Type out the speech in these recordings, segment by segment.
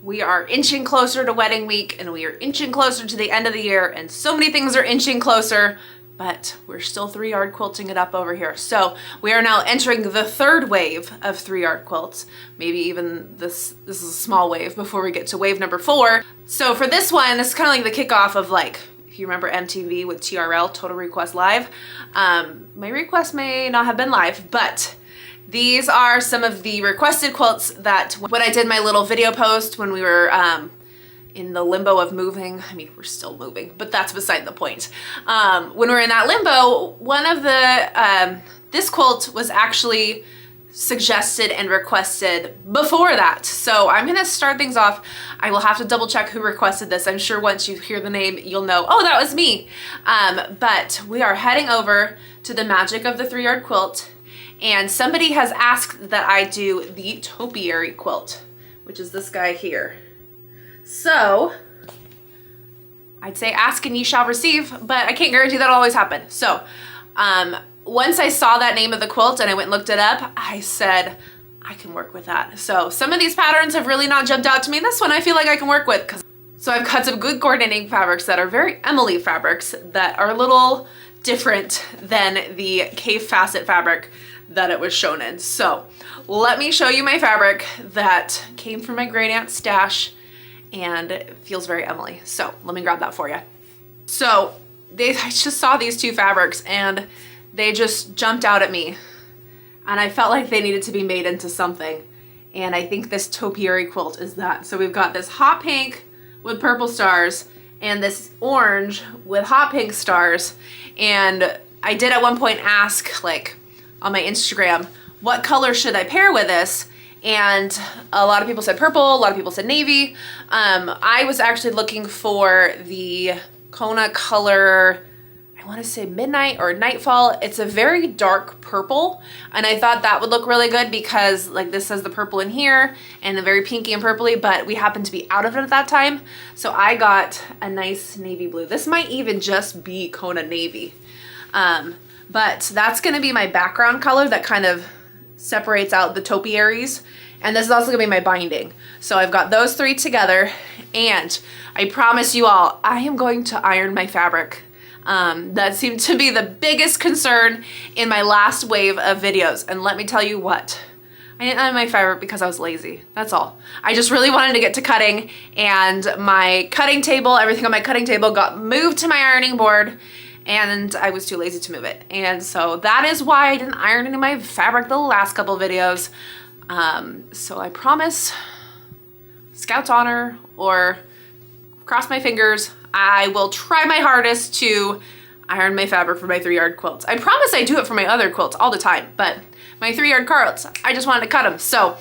We are inching closer to wedding week, and we are inching closer to the end of the year, and so many things are inching closer, but we're still 3-yard quilting it up over here. So we are now entering the third wave of 3-yard quilts. Maybe even this is a small wave before we get to wave number 4. So for this one, this is kind of like the kickoff of, like, if you remember MTV with TRL, Total Request Live. My request may not have been live, but these are some of the requested quilts that when I did my little video post when we were in the limbo of moving. I mean, we're still moving, but that's beside the point. When we're in that limbo, one of the, this quilt was actually suggested and requested before that. So I'm gonna start things off. I will have to double check who requested this. I'm sure once you hear the name, you'll know, oh, that was me. But we are heading over to the magic of the 3-yard quilt. And somebody has asked that I do the Topiary quilt, which is this guy here. So I'd say ask and ye shall receive, but I can't guarantee that'll always happen. So once I saw that name of the quilt and I went and looked it up, I said, I can work with that. So some of these patterns have really not jumped out to me. This one I feel like I can work with. So I've got some good coordinating fabrics that are very Emily fabrics that are a little different than the cave facet fabric that it was shown in. So let me show you my fabric that came from my great aunt's stash, and it feels very Emily. So let me grab that for you. So I just saw these two fabrics and they just jumped out at me, and I felt like they needed to be made into something. And I think this Topiary quilt is that. So we've got this hot pink with purple stars and this orange with hot pink stars. And I did at one point ask, like, on my Instagram, what color should I pair with this? And a lot of people said purple, a lot of people said navy. I was actually looking for the Kona color, I want to say midnight or nightfall. It's a very dark purple, and I thought that would look really good because, like, this says the purple in here and the very pinky and purpley, but we happened to be out of it at that time. So I got a nice navy blue. This might even just be Kona navy. But that's gonna be my background color that kind of separates out the topiaries. And this is also gonna be my binding. So I've got those 3 together, and I promise you all, I am going to iron my fabric. That seemed to be the biggest concern in my last wave of videos. And let me tell you what, I didn't iron my fabric because I was lazy. That's all. I just really wanted to get to cutting, and my cutting table, everything on my cutting table got moved to my ironing board, and I was too lazy to move it. And so that is why I didn't iron any of my fabric the last couple videos. So I promise, Scout's honor or cross my fingers, I will try my hardest to iron my fabric for my 3-yard quilts. I promise I do it for my other quilts all the time, but my 3-yard quilts, I just wanted to cut them. So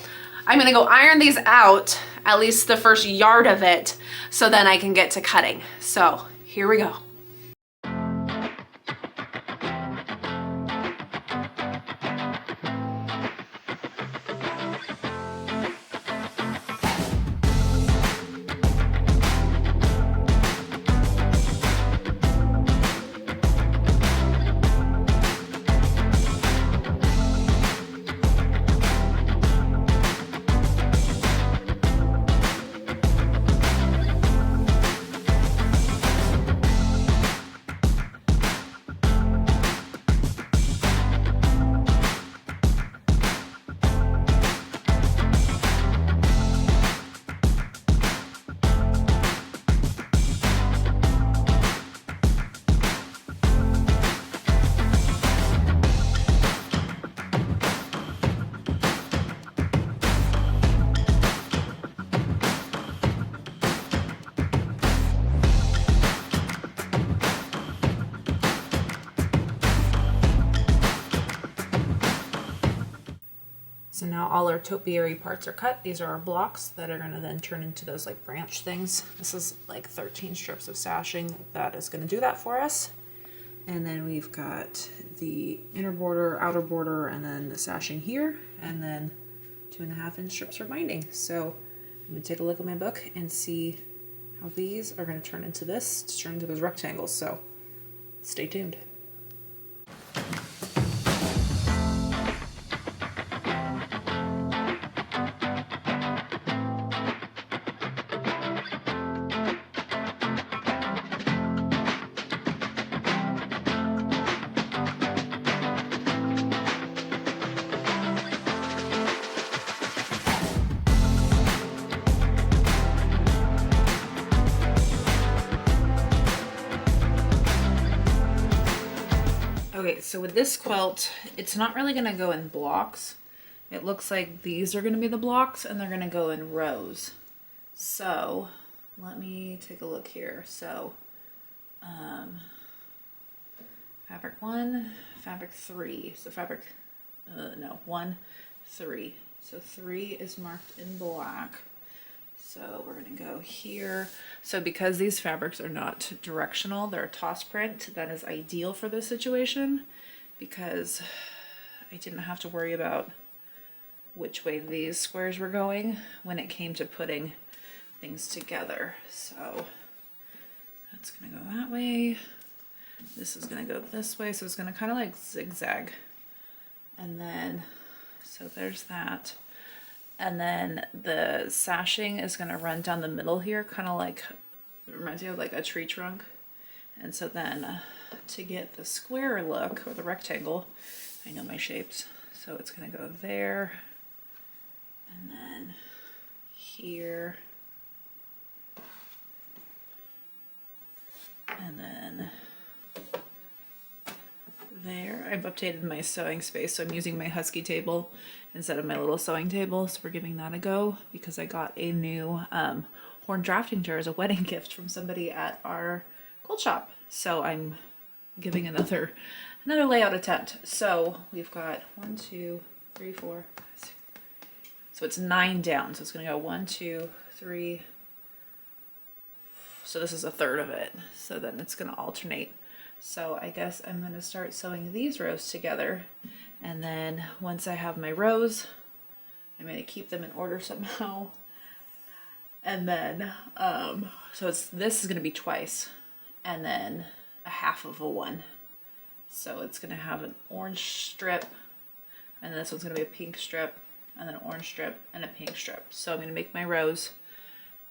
I'm gonna go iron these out, at least the first yard of it, so then I can get to cutting. So here we go. So now all our topiary parts are cut. These are our blocks that are gonna then turn into those like branch things. This is like 13 strips of sashing that is gonna do that for us. And then we've got the inner border, outer border, and then the sashing here, and then 2.5 inch strips for binding. So I'm gonna take a look at my book and see how these are gonna turn into this, to turn into those rectangles. So stay tuned. Okay, so with this quilt, it's not really gonna go in blocks. It looks like these are gonna be the blocks and they're gonna go in rows. So let me take a look here. So fabric 1, fabric 3. So fabric, no, 1, 3. So 3 is marked in black. So we're gonna go here. So because these fabrics are not directional, they're a toss print, that is ideal for this situation because I didn't have to worry about which way these squares were going when it came to putting things together. So that's gonna go that way. This is gonna go this way. So it's gonna kind of like zigzag. And then, so there's that. And then the sashing is going to run down the middle here, kind of like, it reminds me of like a tree trunk. And so then to get the square look, or the rectangle, I know my shapes, so it's going to go there, and then here, and then there. I've updated my sewing space, so I'm using my Husky table instead of my little sewing table, so we're giving that a go because I got a new horn drafting chair as a wedding gift from somebody at our quilt shop. So I'm giving another layout attempt. So we've got 1, 2, 3, 4, 6. So it's 9 down. So it's gonna go 1, 2, 3. So this is a third of it. So then it's gonna alternate. So I guess I'm gonna start sewing these rows together. And then once I have my rows, I'm gonna keep them in order somehow. And then, so this is gonna be twice, and then a half of a one. So it's gonna have an orange strip, and then this one's gonna be a pink strip, and then an orange strip, and a pink strip. So I'm gonna make my rows,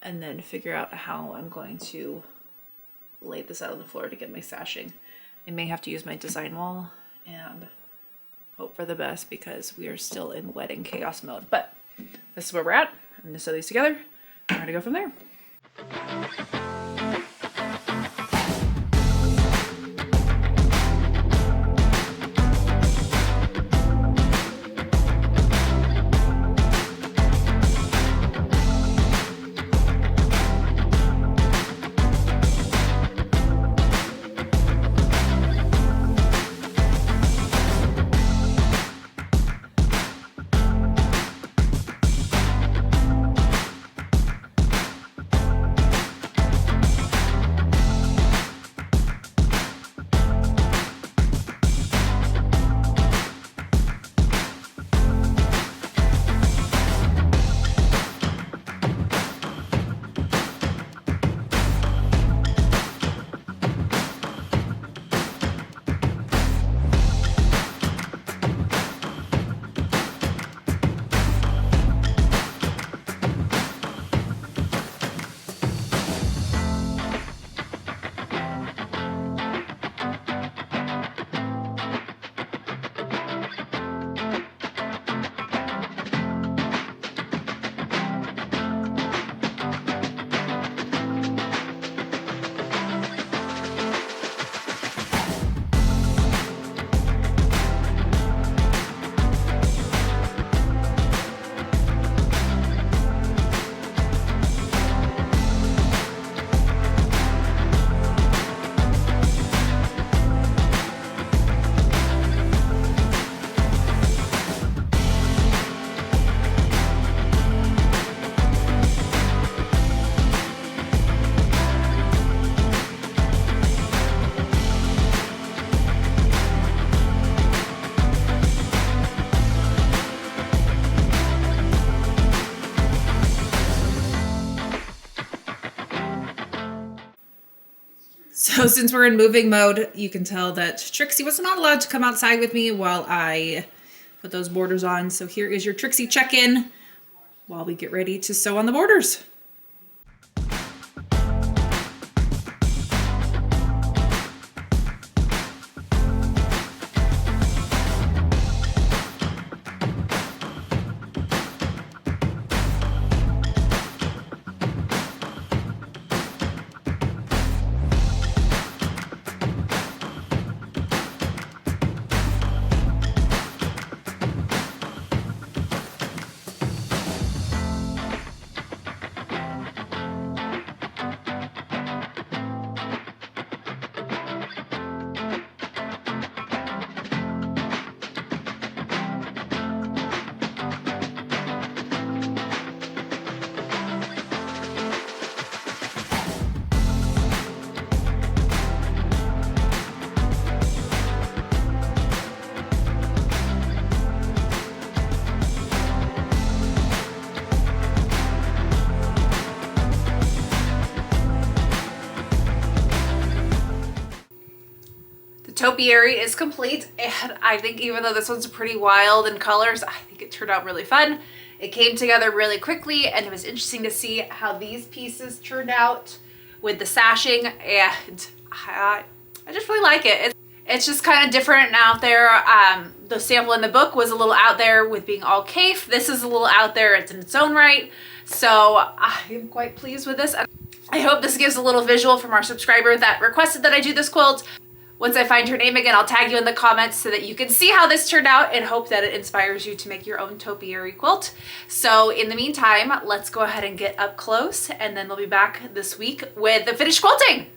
and then figure out how I'm going to lay this out on the floor to get my sashing. I may have to use my design wall and hope for the best because we are still in wedding chaos mode. But this is where we're at. I'm gonna sew these together. I'm gonna go from there. So since we're in moving mode, you can tell that Trixie was not allowed to come outside with me while I put those borders on. So here is your Trixie check-in while we get ready to sew on the borders. topiary is complete, and I think even though this one's pretty wild in colors, I think it turned out really fun. It came together really quickly, and it was interesting to see how these pieces turned out with the sashing, and I just really like it. It's just kind of different and out there. The sample in the book was a little out there with being all cafe. This is a little out there. It's in its own right. So I am quite pleased with this. I hope this gives a little visual from our subscriber that requested that I do this quilt. Once I find her name again, I'll tag you in the comments so that you can see how this turned out and hope that it inspires you to make your own topiary quilt. So in the meantime, let's go ahead and get up close, and then we'll be back this week with the finished quilting.